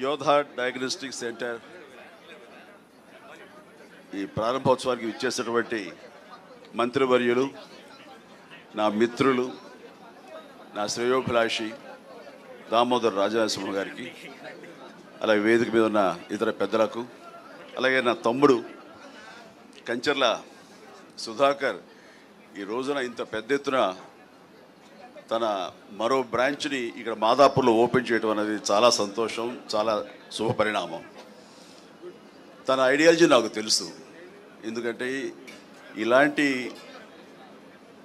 యోధా diagnostic centre ఈ ప్రారంభోత్సవానికి ఇచ్చేసినటువంటి మంత్రివర్యులు, నా మిత్రులు, నా శ్రేయోభిలాషి దామోదర్ రాజనరసింహ గారికి, అలాగే వేదిక మీద ఉన్న ఇతర పెద్దలకు, అలాగే నా తమ్ముడు కంచర్ల సుధాకర్ ఈ రోజున ఇంత పెద్ద ఎత్తున తన మరో బ్రాంచ్ని ఇక్కడ మాదాపూర్లో ఓపెన్ చేయడం అనేది చాలా సంతోషం, చాలా శుభపరిణామం. తన ఐడియాలజీ నాకు తెలుసు. ఎందుకంటే ఇలాంటి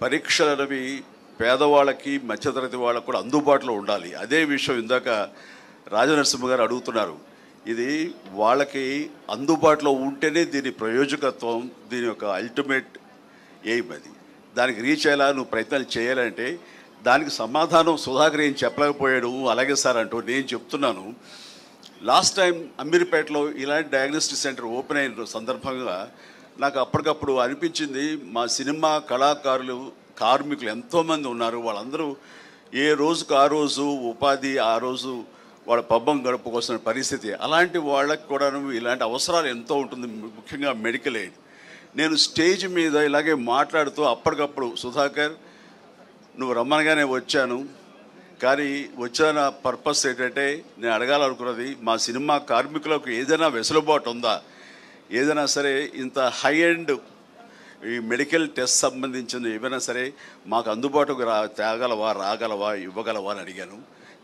పరీక్షలు అనేవి పేదవాళ్ళకి, మధ్యతరగతి వాళ్ళకు కూడా అందుబాటులో ఉండాలి. అదే విషయం ఇందాక రాజనరసింహ గారు అడుగుతున్నారు. ఇది వాళ్ళకి అందుబాటులో ఉంటేనే దీని ప్రయోజకత్వం, దీని యొక్క అల్టిమేట్ ఎయిమ్ అది. దానికి రీచ్ అయ్యేలా నువ్వు ప్రయత్నాలు చేయాలంటే దానికి సమాధానం సుధాకర్ ఏం చెప్పలేకపోయాడు. అలాగే సార్ అంటూ నేను చెప్తున్నాను. లాస్ట్ టైం అమీర్పేటలో ఇలాంటి డయాగ్నోస్టిక్ సెంటర్ ఓపెన్ అయిన సందర్భంగా నాకు అప్పటికప్పుడు అనిపించింది, మా సినిమా కళాకారులు, కార్మికులు ఎంతోమంది ఉన్నారు. వాళ్ళందరూ ఏ రోజుకు ఆ రోజు ఉపాధి, ఆ రోజు వాళ్ళ పబ్బం గడుపుకోవాల్సిన పరిస్థితి. అలాంటి వాళ్ళకి కూడా ఇలాంటి అవసరాలు ఎంతో ఉంటుంది, ముఖ్యంగా మెడికల్ ఎయిడ్. నేను స్టేజ్ మీద ఇలాగే మాట్లాడుతూ అప్పటికప్పుడు సుధాకర్ నువ్వు రమ్మనగానే వచ్చాను, కానీ వచ్చిన పర్పస్ ఏంటంటే నేను అడగాలనుకున్నది, మా సినిమా కార్మికులకు ఏదైనా వెసులుబాటు ఉందా, ఏదైనా సరే ఇంత హై ఎండ్ ఈ మెడికల్ టెస్ట్ సంబంధించింది ఏమైనా సరే మాకు అందుబాటుకు రాగలవా ఇవ్వగలవా అని అడిగాను.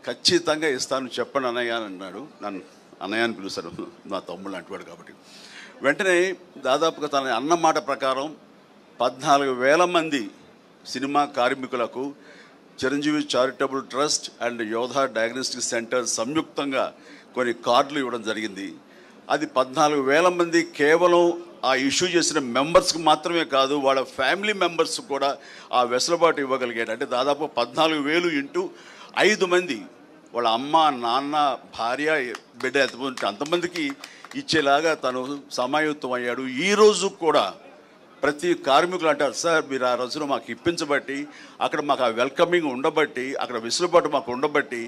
ఖచ్చితంగా ఇస్తాను, చెప్పండి అన్నయ్య అని అన్నాడు. నన్ను అన్నయ్య అని పిలుస్తాను, నా తమ్ముళ్ళు అంటున్నాడు కాబట్టి. వెంటనే దాదాపుగా తన అన్న మాట ప్రకారం 14,000 మంది సినిమా కార్మికులకు చిరంజీవి చారిటబుల్ ట్రస్ట్ అండ్ యోధా డయాగ్నోస్టిక్ సెంటర్ సంయుక్తంగా కొన్ని కార్డులు ఇవ్వడం జరిగింది. అది 14,000 మంది కేవలం ఆ ఇష్యూ చేసిన మెంబర్స్కి మాత్రమే కాదు, వాళ్ళ ఫ్యామిలీ మెంబర్స్ కూడా ఆ వెసులుబాటు ఇవ్వగలిగాడు. అంటే దాదాపు 14,000 ఇంటూ 5 మంది, వాళ్ళ అమ్మ, నాన్న, భార్య, బిడ్డ ఎంతమంది అంతమందికి ఇచ్చేలాగా తను సమాయుత్తం అయ్యాడు. ఈరోజు కూడా ప్రతి కార్మికులు అంటారు, సార్ మీరు ఆ రోజున మాకు ఇప్పించబట్టి, అక్కడ మాకు ఆ వెల్కమింగ్ ఉండబట్టి, అక్కడ వెసులుబాటు మాకు ఉండబట్టి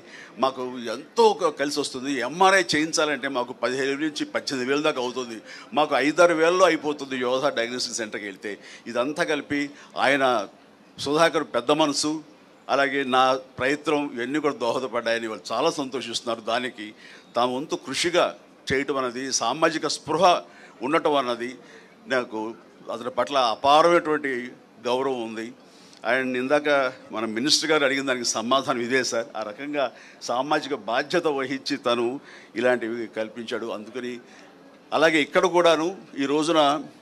మాకు ఎంతో కలిసి వస్తుంది. ఎంఆర్ఐ చేయించాలంటే మాకు 15,000 నుంచి 18,000 దాకా అవుతుంది, మాకు 5-6 వేలలో అయిపోతుంది యోధా డయాగ్నోస్టిక్ సెంటర్కి వెళ్తే. ఇదంతా కలిపి ఆయన సుధాకర్ పెద్ద మనసు, అలాగే నా ప్రయత్నం ఇవన్నీ కూడా దోహదపడ్డాయని వాళ్ళు చాలా సంతోషిస్తున్నారు. దానికి తాము వంతు కృషిగా చేయటం అన్నది, సామాజిక స్పృహ ఉండటం అన్నది నాకు అతని పట్ల అపారమైనటువంటి గౌరవం ఉంది. అండ్ ఇందాక మన మినిస్టర్ గారు అడిగిన దానికి సమాధానం ఇదే సార్. ఆ రకంగా సామాజిక బాధ్యత వహించి తను ఇలాంటివి కల్పించాడు. అందుకని అలాగే ఇక్కడ కూడాను ఈ రోజున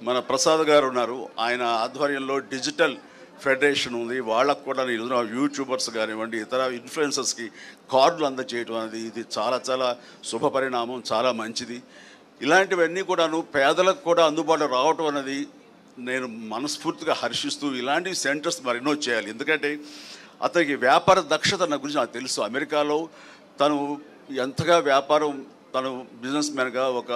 మన ప్రసాద్ గారు ఉన్నారు, ఆయన ఆధ్వర్యంలో డిజిటల్ ఫెడరేషన్ ఉంది. వాళ్ళకు కూడా ఈ రోజున యూట్యూబర్స్ కానివ్వండి, ఇతర ఇన్ఫ్లుయెన్సర్స్కి కార్డులు అందజేయడం అనేది ఇది చాలా చాలా శుభపరిణామం, చాలా మంచిది. ఇలాంటివన్నీ కూడాను పేదలకు కూడా అందుబాటులో రావటం అనేది నేను మనస్ఫూర్తిగా హర్షిస్తూ ఇలాంటి సెంటర్స్ మరెన్నో చేయాలి. ఎందుకంటే అతనికి వ్యాపార దక్షత నా గురించి నాకు తెలుసు. అమెరికాలో తను ఎంతగా వ్యాపారం, తను బిజినెస్ మ్యాన్గా ఒక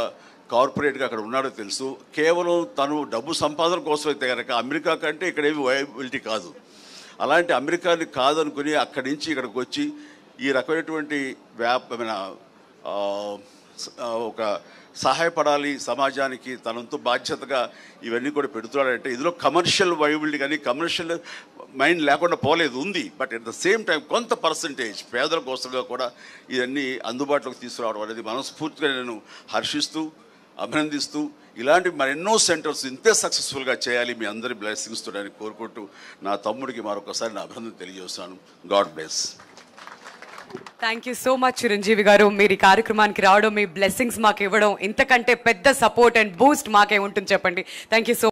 కార్పొరేట్గా అక్కడ ఉన్నాడో తెలుసు. కేవలం తను డబ్బు సంపాదన కోసం అయితే కనుక అమెరికా కంటే ఇక్కడేమి వయబిలిటీ కాదు. అలాంటి అమెరికాని కాదనుకుని అక్కడి నుంచి ఇక్కడికి వచ్చి ఈ రకమైనటువంటి ఒక సహాయపడాలి సమాజానికి, తనంతో బాధ్యతగా ఇవన్నీ కూడా పెడుతున్నాడంటే ఇందులో కమర్షియల్ వయబిలిటీ కానీ కమర్షియల్ మైండ్ లేకుండా పోలేదు, ఉంది. But at the same time కొంత పర్సంటేజ్ పేదల కోసంగా కూడా ఇవన్నీ అందుబాటులోకి తీసుకురావడం అనేది మనస్ఫూర్తిగా నేను హర్షిస్తూ, అభినందిస్తూ ఇలాంటి మరెన్నో సెంటర్స్ ఇంతే సక్సెస్ఫుల్గా చేయాలి, మీ అందరి బ్లెస్సింగ్స్ తోడని కోరుకుంటూ నా తమ్ముడికి మరొకసారి నా అభినందన తెలియజేస్తున్నాను. God bless. Thank you so much Chiranjeevi గారు. మీరు ఈ కార్యక్రమానికి రావడం, మీ బ్లెస్సింగ్స్ మాకు ఇవ్వడం, ఇంతకంటే పెద్ద సపోర్ట్ అండ్ బూస్ట్ మాకే ఉంటుంది చెప్పండి. Thank you so